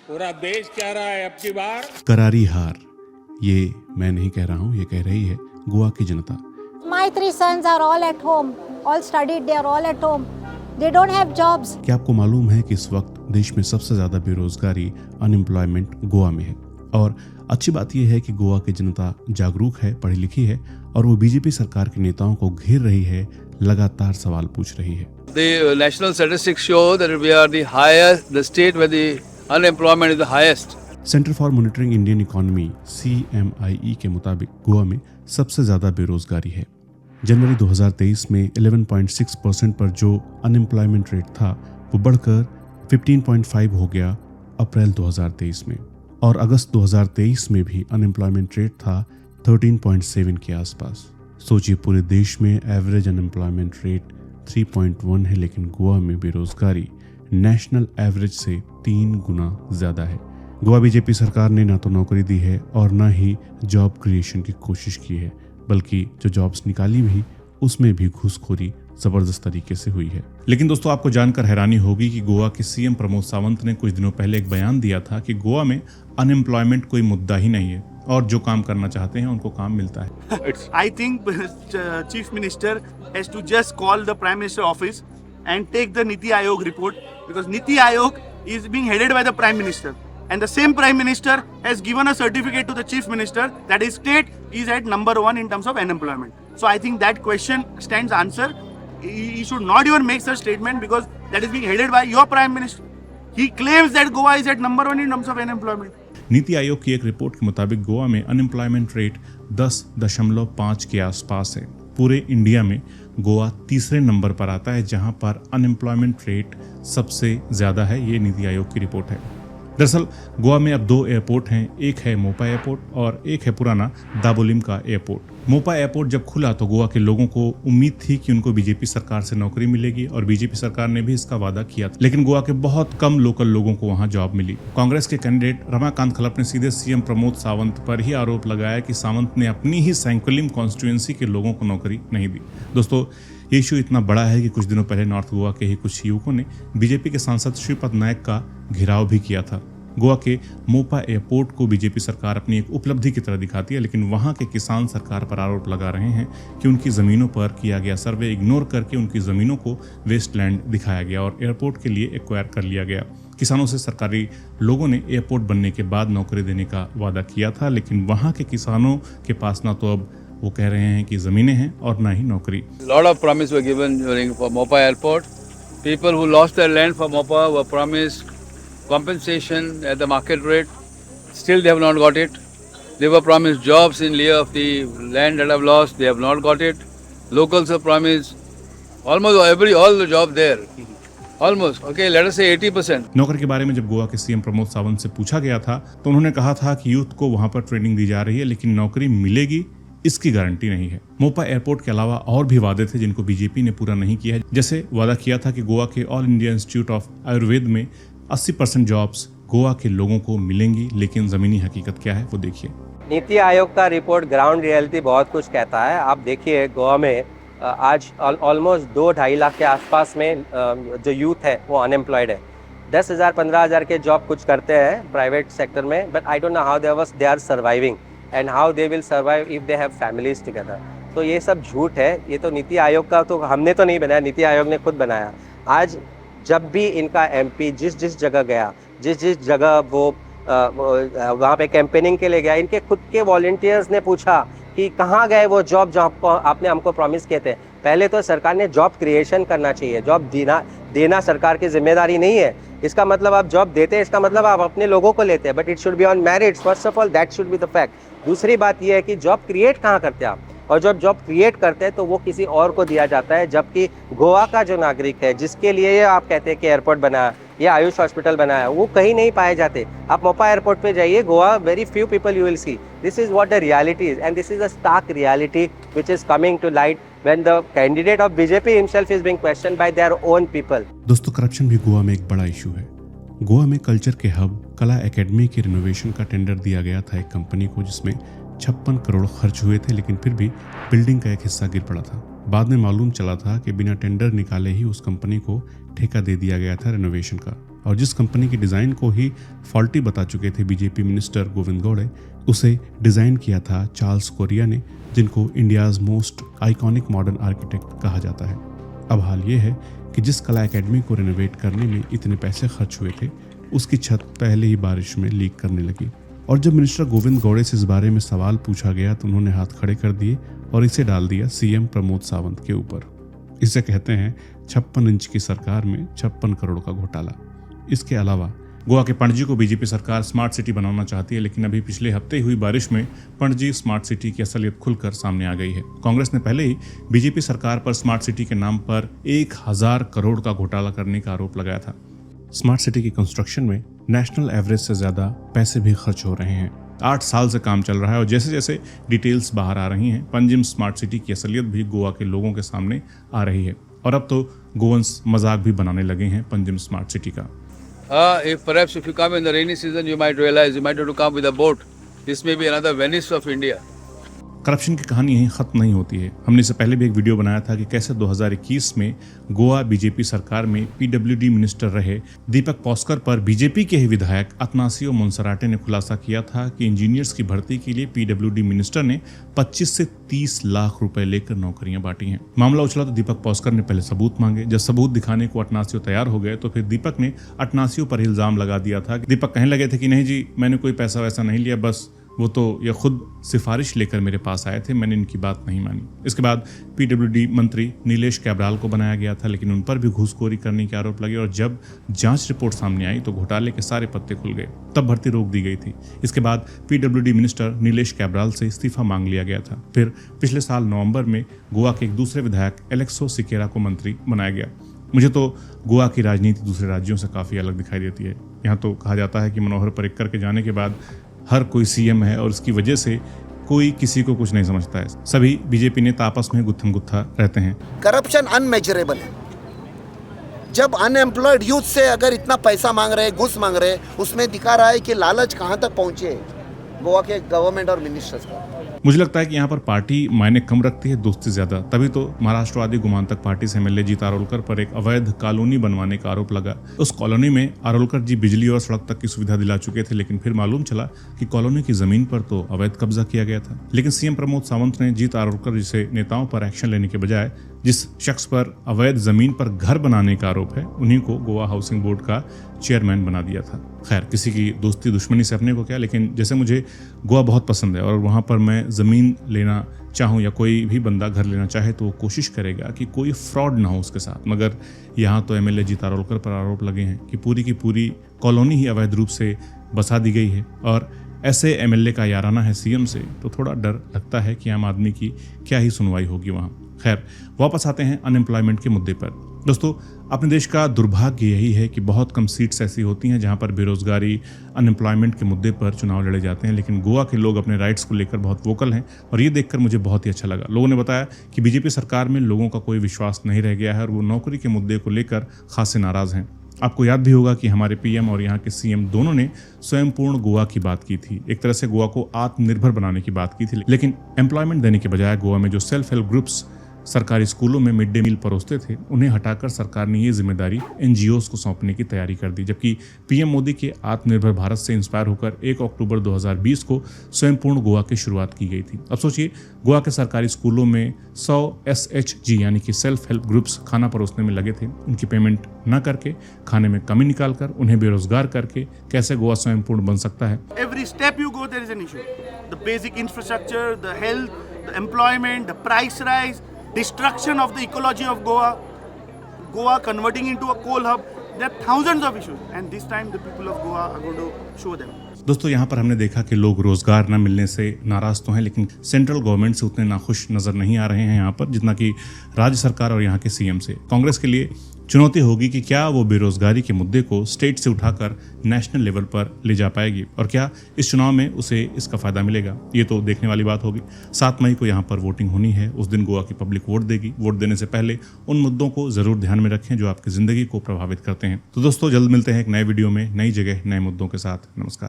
पूरा देश कह रहा है अब की बार करारी हार। ये मैं नहीं कह रहा हूँ, ये कह रही है गोवा की जनता। My 3 sons are all at home, all studied, they are all at home. They don't have jobs. क्या आपको मालूम है कि इस वक्त देश में सबसे ज्यादा बेरोजगारी, अनएम्प्लॉयमेंट गोवा में है? और अच्छी बात यह है कि गोवा की जनता जागरूक है, पढ़ी लिखी है और वो बीजेपी सरकार के नेताओं को घेर रही है, लगातार सवाल पूछ रही है। The national statistics show that we are the highest, the state where the unemployment is the highest. Centre for monitoring Indian economy CMIE के मुताबिक गोवा में सबसे ज्यादा बेरोजगारी है। जनवरी 2023 में 11.6% पर जो अनएम्प्लॉयमेंट रेट था वो बढ़कर 15.5 हो गया अप्रैल 2023 में, और अगस्त 2023 में भी अनएम्प्लॉयमेंट रेट था 13.7 के आसपास। सोचिए, पूरे देश में एवरेज अनएम्प्लॉयमेंट रेट 3.1 है, लेकिन गोवा में बेरोजगारी नेशनल एवरेज से 3 गुना ज्यादा है। गोवा बीजेपी सरकार ने ना तो नौकरी दी है और ना ही जॉब क्रिएशन की कोशिश की है, बल्कि जो जॉब्स निकाली भी उसमें भी घूसखोरी जबरदस्त तरीके से हुई है। लेकिन दोस्तों, आपको जानकर हैरानी होगी कि गोवा के CM प्रमोद सावंत ने कुछ दिनों पहले एक बयान दिया था कि गोवा में अनएम्प्लॉयमेंट कोई मुद्दा ही नहीं है और जो काम करना चाहते हैं उनको काम मिलता है। I think Chief Minister has to just call the Prime Minister office and take the Niti Aayog report, because Niti Aayog is being headed by the Prime Minister, and the same Prime Minister has given a certificate to the Chief Minister that his state is at number 1 in terms of unemployment. So I think that question stands answer. He should not even make such statement, because that is being headed by your Prime Minister. He claims that Goa is at number 1 in terms of unemployment. NITI Aayog की एक report के मुताबिक गोवा में unemployment rate 10.5 के आसपास है। पूरे India में गोवा तीसरे नंबर पर आता है जहां पर अनएम्प्लॉयमेंट रेट सबसे ज्यादा है। ये नीति आयोग की रिपोर्ट है। दरअसल गोवा में अब 2 एयरपोर्ट हैं, एक है मोपा एयरपोर्ट और एक है पुराना दाबोलिम का एयरपोर्ट। मोपा एयरपोर्ट जब खुला तो गोवा के लोगों को उम्मीद थी कि उनको बीजेपी सरकार से नौकरी मिलेगी और बीजेपी सरकार ने भी इसका वादा किया था, लेकिन गोवा के बहुत कम लोकल लोगों को वहां जॉब मिली। कांग्रेस के कैंडिडेट रमाकांत खलप ने सीधे CM प्रमोद सावंत पर ही आरोप लगाया कि सावंत ने अपनी ही सैंकुलिम कॉन्स्टिट्यूएंसी के लोगों को नौकरी नहीं दी। दोस्तों, ये इशू इतना बड़ा है कि कुछ दिनों पहले नॉर्थ गोवा के ही कुछ युवकों ने बीजेपी के सांसद श्रीपद नायक का घेराव भी किया था। गोवा के मोपा एयरपोर्ट को बीजेपी सरकार अपनी एक उपलब्धि की तरह दिखाती है, लेकिन वहां के किसान सरकार पर आरोप लगा रहे हैं कि उनकी जमीनों पर किया गया सर्वे इग्नोर करके उनकी जमीनों को वेस्टलैंड दिखाया गया और एयरपोर्ट के लिए एक्वायर कर लिया गया। किसानों से सरकारी लोगों ने एयरपोर्ट बनने के बाद नौकरी देने का वादा किया था, लेकिन वहां के किसानों के पास ना तो अब वो कह रहे हैं कि जमीनें हैं और ना ही नौकरी। Lot of promise were given during for Mopa airport. People who lost their land for Mopa were promised compensation at the market rate. Still they have not got it. They were promised jobs in lieu of the land that have lost. They have not got it. Locals have promised almost all the job there. Almost, okay, let us say 80%. नौकरी के बारे में जब गोवा के CM Pramod Sawant से पूछा गया था तो उन्होंने कहा था कि यूथ को वहां पर ट्रेनिंग दी जा रही है, लेकिन नौकरी मिलेगी इसकी गारंटी नहीं है। मोपा एयरपोर्ट के अलावा और भी वादे थे जिनको बीजेपी ने पूरा नहीं किया है। जैसे वादा किया था कि गोवा के all India institute of Ayurveda में 80% जॉब्स गोवा के लोगों को मिलेंगी, लेकिन जमीनी हकीकत क्या है वो देखिए। नीति आयोग का रिपोर्ट ग्राउंड रियलिटी बहुत कुछ कहता है। आप देखिए, गोवा में आज ऑलमोस्ट 2-2.5 लाख के आसपास में जो यूथ है वो अनएम्प्लॉयड है। 10,000-15,000 के जॉब कुछ करते हैं प्राइवेट सेक्टर में, but I don't know how they are surviving and how they will survive if they have families together. तो ये सब झूठ है। ये तो नीति आयोग का तो हमने तो नहीं बनाया, नीति आयोग ने खुद बनाया। आज जब भी इनका MP जिस जगह गया, जिस जगह वो वहाँ पे कैंपेनिंग के लिए गया, इनके खुद के वॉलंटियर्स ने पूछा कि कहाँ गए वो जॉब जो आपने हमको प्रॉमिस किए थे। पहले तो सरकार ने जॉब क्रिएशन करना चाहिए, जॉब देना सरकार की जिम्मेदारी नहीं है। इसका मतलब आप जॉब देते हैं, इसका मतलब आप अपने लोगों को लेते हैं, but it should be on merits first of all, that should be the fact. दूसरी बात यह है कि जॉब क्रिएट कहाँ करते हैं आप, और जब जॉब क्रिएट करते हैं तो वो किसी और को दिया जाता है, जबकि गोवा का जो नागरिक है जिसके लिए ये आप कहते हैं कि एयरपोर्ट बनाया या आयुष हॉस्पिटल बनाया, वो कहीं नहीं पाए जाते। आप मोपा एयरपोर्ट पे जाइए, Goa very few people you will see. This is what the reality is, and this is a stark reality which is coming to light when the candidate of BJP himself is being questioned by their own people. दोस्तों, corruption भी गोवा में एक बड़ा issue है। गोवा में culture के hub कला academy के रिनोवेशन का टेंडर दिया गया था एक कंपनी को, जिसमें 56 करोड़ खर्च हुए थे, लेकिन फिर भी बिल्डिंग का एक हिस्सा गिर पड़ा था। बाद में मालूम चला था कि बिना टेंडर निकाले ही उस कंपनी को ठेका दे दिया गया था रिनोवेशन का। और जिस कंपनी की डिज़ाइन को ही फॉल्टी बता चुके थे बीजेपी मिनिस्टर गोविंद गौड़े, उसे डिज़ाइन किया था चार्ल्स कोरिया ने, जिनको India's most iconic modern architect कहा जाता है। अब हाल ये है कि जिस कला एकेडमी को रिनोवेट करने में इतने पैसे खर्च हुए थे, उसकी छत पहले ही बारिश में लीक करने लगी। और जब मिनिस्टर गोविंद गौड़े से इस बारे में सवाल पूछा गया तो उन्होंने हाथ खड़े कर दिए और इसे डाल दिया सीएम प्रमोद सावंत के ऊपर। इसे कहते हैं 56 इंच की सरकार में 56 करोड़ का घोटाला। इसके अलावा गोवा के पणजी को बीजेपी सरकार स्मार्ट सिटी बनाना चाहती है, लेकिन अभी पिछले हफ्ते हुई बारिश में पणजी स्मार्ट सिटी की असलियत खुलकर सामने आ गई है। कांग्रेस ने पहले ही बीजेपी सरकार पर स्मार्ट सिटी के नाम पर 1000 करोड़ का घोटाला करने का आरोप लगाया था। स्मार्ट सिटी की कंस्ट्रक्शन में नेशनल एवरेज से ज्यादा पैसे भी खर्च हो रहे हैं। 8 साल से काम चल रहा है और जैसे जैसे डिटेल्स बाहर आ रही हैं, पंजिम स्मार्ट सिटी की असलियत भी गोवा के लोगों के सामने आ रही है। और अब तो गोवंस मजाक भी बनाने लगे हैं पंजिम स्मार्ट सिटी का। If you come in the rainy season, you might realize you might have to come with a boat. This may be another Venice of India. Corruption की कहानी यहीं खत्म नहीं होती है। हमने इससे पहले भी एक वीडियो बनाया था कि कैसे 2021 में गोवा बीजेपी सरकार में पीडब्ल्यूडी मिनिस्टर रहे दीपक पॉस्कर पर बीजेपी के ही विधायक अतनासियो मोन्सेराटे ने खुलासा किया था कि इंजीनियर्स की भर्ती के लिए पीडब्ल्यूडी मिनिस्टर ने 25 से 30 लाख रुपए लेकर नौकरियां बांटी हैं। मामला उछला तो दीपक पॉस्कर ने पहले सबूत मांगे। जब सबूत दिखाने को अतनासियो तैयार हो गए तो फिर दीपक ने अतनासियो पर इल्जाम लगा दिया था। दीपक कहने लगे थे कि नहीं जी, मैंने कोई पैसा वैसा नहीं लिया, बस वो तो ये खुद सिफारिश लेकर मेरे पास आए थे, मैंने इनकी बात नहीं मानी। इसके बाद पीडब्ल्यूडी मंत्री नीलेश कैब्राल को बनाया गया था, लेकिन उन पर भी घूसखोरी करने के आरोप लगे और जब जांच रिपोर्ट सामने आई तो घोटाले के सारे पत्ते खुल गए। तब भर्ती रोक दी गई थी। इसके बाद पीडब्ल्यूडी मिनिस्टर नीलेश कैब्राल से इस्तीफा मांग लिया गया था। फिर पिछले साल नवंबर में गोवा के एक दूसरे विधायक एलेक्सो सिकेरा को मंत्री बनाया गया। मुझे तो गोवा की राजनीति दूसरे राज्यों से काफ़ी अलग दिखाई देती है। यहाँ तो कहा जाता है कि मनोहर पर्रिकर के जाने के बाद हर कोई सीएम है और उसकी वजह से कोई किसी को कुछ नहीं समझता है। सभी बीजेपी नेता आपस में गुत्थम गुत्था रहते हैं। करप्शन अनमेजरेबल है। जब अनएम्प्लॉयड यूथ से अगर इतना पैसा मांग रहे, घूस मांग रहे, उसमें दिखा रहा है कि लालच कहाँ तक पहुंचे गोवा के गवर्नमेंट और मिनिस्टर्स का। मुझे लगता है कि यहाँ पर पार्टी मायने कम रखती है, दोस्ती ज्यादा। तभी तो महाराष्ट्रवादी गोमांतक पार्टी से एमएलए जीत आरोलकर पर एक अवैध कॉलोनी बनवाने का आरोप लगा। उस कॉलोनी में आरोलकर जी बिजली और सड़क तक की सुविधा दिला चुके थे, लेकिन फिर मालूम चला कि कॉलोनी की जमीन पर तो अवैध कब्जा किया गया था। लेकिन सीएम प्रमोद सावंत ने जीत आरोलकर जैसे नेताओं पर एक्शन लेने के बजाय जिस शख्स पर अवैध जमीन पर घर बनाने का आरोप है, उन्हीं को गोवा हाउसिंग बोर्ड का चेयरमैन बना दिया था। खैर, किसी की दोस्ती दुश्मनी से अपने को क्या, लेकिन जैसे मुझे गोवा बहुत पसंद है और वहाँ पर मैं ज़मीन लेना चाहूँ या कोई भी बंदा घर लेना चाहे तो वो कोशिश करेगा कि कोई फ्रॉड ना हो उसके साथ। मगर यहाँ तो एमएलए जीत आरोलकर पर आरोप लगे हैं कि पूरी की पूरी कॉलोनी ही अवैध रूप से बसा दी गई है और ऐसे एमएलए का याराना है सीएम से, तो थोड़ा डर लगता है कि आम आदमी की क्या ही सुनवाई होगी वहाँ। खैर, वापस आते हैं अनएम्प्लॉयमेंट के मुद्दे पर। दोस्तों, अपने देश का दुर्भाग्य यही है कि बहुत कम सीट्स ऐसी होती हैं जहां पर बेरोजगारी, अनएम्प्लॉयमेंट के मुद्दे पर चुनाव लड़े जाते हैं, लेकिन गोवा के लोग अपने राइट्स को लेकर बहुत वोकल हैं और ये देखकर मुझे बहुत ही अच्छा लगा। लोगों ने बताया कि बीजेपी सरकार में लोगों का कोई विश्वास नहीं रह गया है और वो नौकरी के मुद्दे को लेकर खासे नाराज हैं। आपको याद भी होगा कि हमारे पीएम और यहाँ के सीएम दोनों ने स्वयं पूर्ण गोवा की बात की थी। एक तरह से गोवा को आत्मनिर्भर बनाने की बात की थी, लेकिन एम्प्लॉयमेंट देने के बजाय गोवा में जो सेल्फ हेल्प ग्रुप्स सरकारी स्कूलों में मिड डे मील परोसते थे, उन्हें हटाकर सरकार ने ये जिम्मेदारी एनजीओज को सौंपने की तैयारी कर दी। जबकि पीएम मोदी के आत्मनिर्भर भारत से इंस्पायर होकर 1 अक्टूबर 2020 को स्वयं पूर्ण गोवा की शुरुआत की गई थी। अब सोचिए, गोवा के सरकारी स्कूलों में 100 SHG यानी कि सेल्फ हेल्प ग्रुप्स खाना परोसने में लगे थे। उनकी पेमेंट न करके, खाने में कमी निकालकर, उन्हें बेरोजगार करके कैसे गोवा स्वयं पूर्ण बन सकता है? Every step you go, there is an issue. The basic infrastructure, the health, the employment, the price rise, destruction of the ecology of Goa converting into a coal hub. There are thousands of issues, and this time the people of Goa are going to show them. दोस्तों, यहाँ पर हमने देखा कि लोग रोजगार न मिलने से नाराज तो हैं, लेकिन सेंट्रल गवर्नमेंट से उतने नाखुश नजर नहीं आ रहे हैं यहाँ पर जितना कि राज्य सरकार और यहाँ के सीएम से। कांग्रेस के लिए चुनौती होगी कि क्या वो बेरोजगारी के मुद्दे को स्टेट से उठाकर नेशनल लेवल पर ले जा पाएगी और क्या इस चुनाव में उसे इसका फायदा मिलेगा, ये तो देखने वाली बात होगी। 7 मई को यहाँ पर वोटिंग होनी है। उस दिन गोवा की पब्लिक वोट देगी। वोट देने से पहले उन मुद्दों को जरूर ध्यान में रखें जो आपकी जिंदगी को प्रभावित करते हैं। तो दोस्तों, जल्द मिलते हैं एक नए वीडियो में, नई जगह, नए मुद्दों के साथ। नमस्कार।